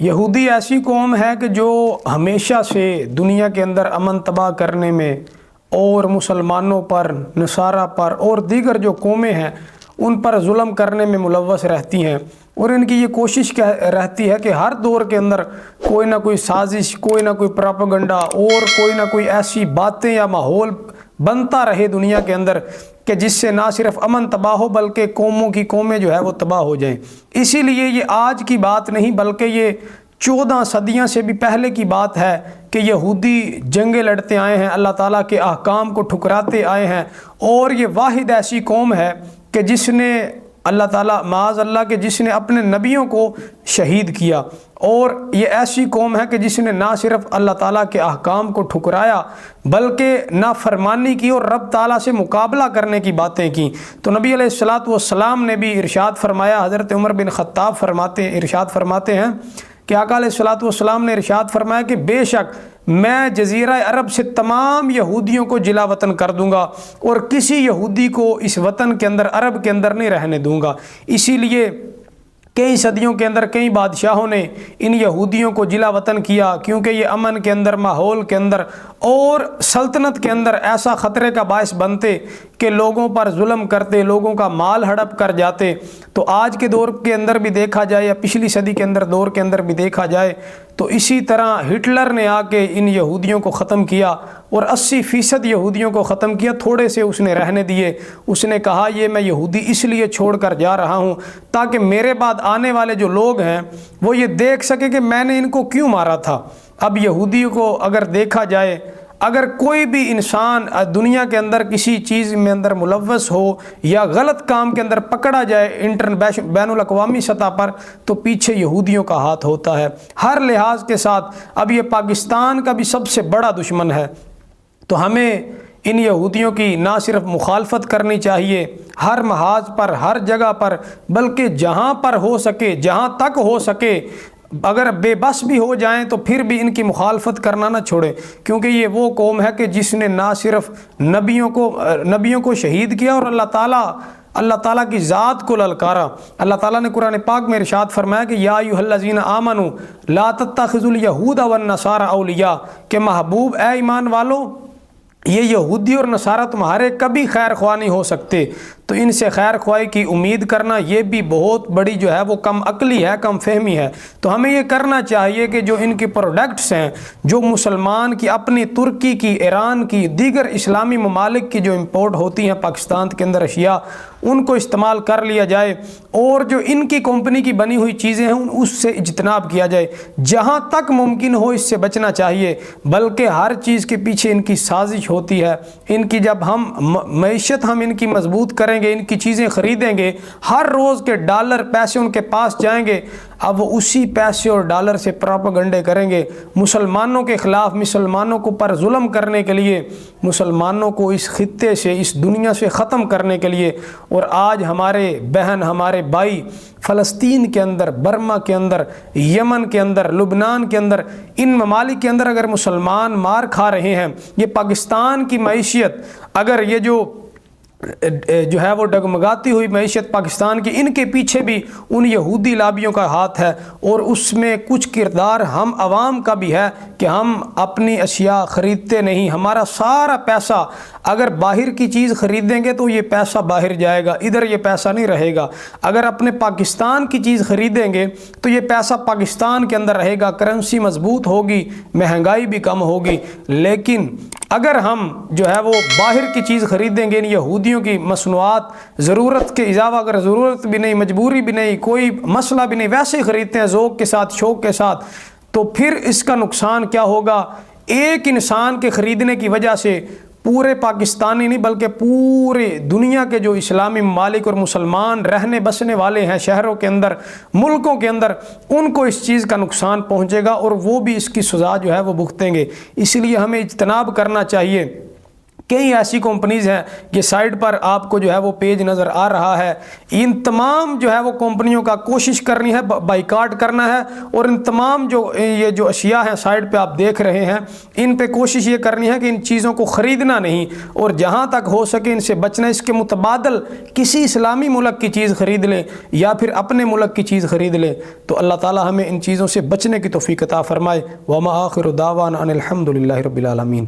یہودی ایسی قوم ہے کہ جو ہمیشہ سے دنیا کے اندر امن تباہ کرنے میں اور مسلمانوں پر، نصارہ پر اور دیگر جو قومیں ہیں ان پر ظلم کرنے میں ملوث رہتی ہیں، اور ان کی یہ کوشش رہتی ہے کہ ہر دور کے اندر کوئی نہ کوئی سازش، کوئی نہ کوئی پراپیگنڈا اور کوئی نہ کوئی ایسی باتیں یا ماحول بنتا رہے دنیا کے اندر کہ جس سے نہ صرف امن تباہ ہو بلکہ قوموں کی قومیں جو ہے وہ تباہ ہو جائیں۔ اسی لیے یہ آج کی بات نہیں بلکہ یہ 14 صدیاں سے بھی پہلے کی بات ہے کہ یہودی جنگیں لڑتے آئے ہیں، اللہ تعالیٰ کے احکام کو ٹھکراتے آئے ہیں، اور یہ واحد ایسی قوم ہے کہ جس نے اللہ تعالیٰ معاذ اللہ کہ جس نے اپنے نبیوں کو شہید کیا، اور یہ ایسی قوم ہے کہ جس نے نہ صرف اللہ تعالیٰ کے احکام کو ٹھکرایا بلکہ نافرمانی کی اور رب تعالیٰ سے مقابلہ کرنے کی باتیں کی۔ تو نبی علیہ الصلاۃ والسلام نے بھی ارشاد فرمایا، حضرت عمر بن خطاب ارشاد فرماتے ہیں کہ آقا علیہ الصلاۃ والسلام نے ارشاد فرمایا کہ بے شک میں جزیرہ عرب سے تمام یہودیوں کو جلا وطن کر دوں گا اور کسی یہودی کو اس وطن کے اندر، عرب کے اندر نہیں رہنے دوں گا۔ اسی لیے کئی صدیوں کے اندر کئی بادشاہوں نے ان یہودیوں کو جلا وطن کیا، کیونکہ یہ امن کے اندر، ماحول کے اندر اور سلطنت کے اندر ایسا خطرے کا باعث بنتے کہ لوگوں پر ظلم کرتے، لوگوں کا مال ہڑپ کر جاتے۔ تو آج کے دور کے اندر بھی دیکھا جائے یا پچھلی صدی کے اندر دور کے اندر بھی دیکھا جائے تو اسی طرح ہٹلر نے آ کے ان یہودیوں کو ختم کیا اور 80% یہودیوں کو ختم کیا، تھوڑے سے اس نے رہنے دیے۔ اس نے کہا یہ میں یہودی اس لیے چھوڑ کر جا رہا ہوں تاکہ میرے بعد آنے والے جو لوگ ہیں وہ یہ دیکھ سکے کہ میں نے ان کو کیوں مارا تھا۔ اب یہودیوں کو اگر دیکھا جائے، اگر کوئی بھی انسان دنیا کے اندر کسی چیز میں اندر ملوث ہو یا غلط کام کے اندر پکڑا جائے بین الاقوامی سطح پر تو پیچھے یہودیوں کا ہاتھ ہوتا ہے ہر لحاظ کے ساتھ۔ اب یہ پاکستان کا بھی سب سے بڑا دشمن ہے، تو ہمیں ان یہودیوں کی نہ صرف مخالفت کرنی چاہیے ہر محاذ پر، ہر جگہ پر، بلکہ جہاں پر ہو سکے، جہاں تک ہو سکے، اگر بے بس بھی ہو جائیں تو پھر بھی ان کی مخالفت کرنا نہ چھوڑے، کیونکہ یہ وہ قوم ہے کہ جس نے نہ صرف نبیوں کو شہید کیا اور اللہ تعالیٰ کی ذات کو للکارا۔ اللہ تعالیٰ نے قرآن پاک میں ارشاد فرمایا کہ یا ایھا الذین آمنوا لا تتخذوا الیہود والنصارى اولیاء، کہ محبوب اے ایمان والو، یہ یہودی اور نصارہ تمہارے کبھی خیر خواہ نہیں ہو سکتے، تو ان سے خیر خواہی کی امید کرنا یہ بھی بہت بڑی جو ہے وہ کم عقلی ہے، کم فہمی ہے۔ تو ہمیں یہ کرنا چاہیے کہ جو ان کے پروڈکٹس ہیں، جو مسلمان کی اپنی ترکی کی، ایران کی، دیگر اسلامی ممالک کی جو امپورٹ ہوتی ہیں پاکستان کے اندر اشیاء، ان کو استعمال کر لیا جائے، اور جو ان کی کمپنی کی بنی ہوئی چیزیں ہیں اس سے اجتناب کیا جائے، جہاں تک ممکن ہو اس سے بچنا چاہیے۔ بلکہ ہر چیز کے پیچھے ان کی سازش ہوتی ہے۔ ان کی جب ہم معیشت ان کی مضبوط کریں گے، ان کی چیزیں خریدیں گے، ہر روز کے ڈالر پیسے ان کے پاس جائیں گے، اب وہ اسی پیسے اور ڈالر سے پراپیگنڈے کریں گے مسلمانوں کے خلاف، مسلمانوں کو پر ظلم کرنے کے لیے، مسلمانوں کو اس خطے سے، اس دنیا سے ختم کرنے کے لیے۔ اور آج ہمارے بہن، ہمارے بھائی فلسطین کے اندر، برما کے اندر، یمن کے اندر، لبنان کے اندر، ان ممالک کے اندر اگر مسلمان مار کھا رہے ہیں، یہ پاکستان کی معیشت، اگر یہ جو ہے وہ ڈگمگاتی ہوئی معیشت پاکستان کی، ان کے پیچھے بھی ان یہودی لابیوں کا ہاتھ ہے، اور اس میں کچھ کردار ہم عوام کا بھی ہے کہ ہم اپنی اشیاء خریدتے نہیں۔ ہمارا سارا پیسہ اگر باہر کی چیز خریدیں گے تو یہ پیسہ باہر جائے گا، ادھر یہ پیسہ نہیں رہے گا۔ اگر اپنے پاکستان کی چیز خریدیں گے تو یہ پیسہ پاکستان کے اندر رہے گا، کرنسی مضبوط ہوگی، مہنگائی بھی کم ہوگی۔ لیکن اگر ہم جو ہے وہ باہر کی چیز خریدیں گے، ان یہودیوں کی مصنوعات، ضرورت کے علاوہ، اگر ضرورت بھی نہیں، مجبوری بھی نہیں، کوئی مسئلہ بھی نہیں، ویسے ہی خریدتے ہیں ذوق کے ساتھ، شوق کے ساتھ، تو پھر اس کا نقصان کیا ہوگا؟ ایک انسان کے خریدنے کی وجہ سے پورے پاکستانی نہیں بلکہ پورے دنیا کے جو اسلامی ممالک اور مسلمان رہنے بسنے والے ہیں شہروں کے اندر، ملکوں کے اندر، ان کو اس چیز کا نقصان پہنچے گا اور وہ بھی اس کی سزا جو ہے وہ بھگتیں گے۔ اس لیے ہمیں اجتناب کرنا چاہیے کئی ایسی کمپنیز ہیں یہ سائٹ پر آپ کو جو ہے وہ پیج نظر آ رہا ہے، ان تمام جو ہے وہ کمپنیوں کا کوشش کرنی ہے، بائیکاٹ کرنا ہے، اور ان تمام یہ جو اشیاء ہیں سائٹ پہ آپ دیکھ رہے ہیں ان پہ کوشش یہ کرنی ہے کہ ان چیزوں کو خریدنا نہیں، اور جہاں تک ہو سکے ان سے بچنا، اس کے متبادل کسی اسلامی ملک کی چیز خرید لیں یا پھر اپنے ملک کی چیز خرید لیں، تو اللہ تعالی ہمیں ان چیزوں سے بچنے کی توفیق عطا فرمائے۔ وما آخر دعوانا ان الحمد للہ رب العالمین۔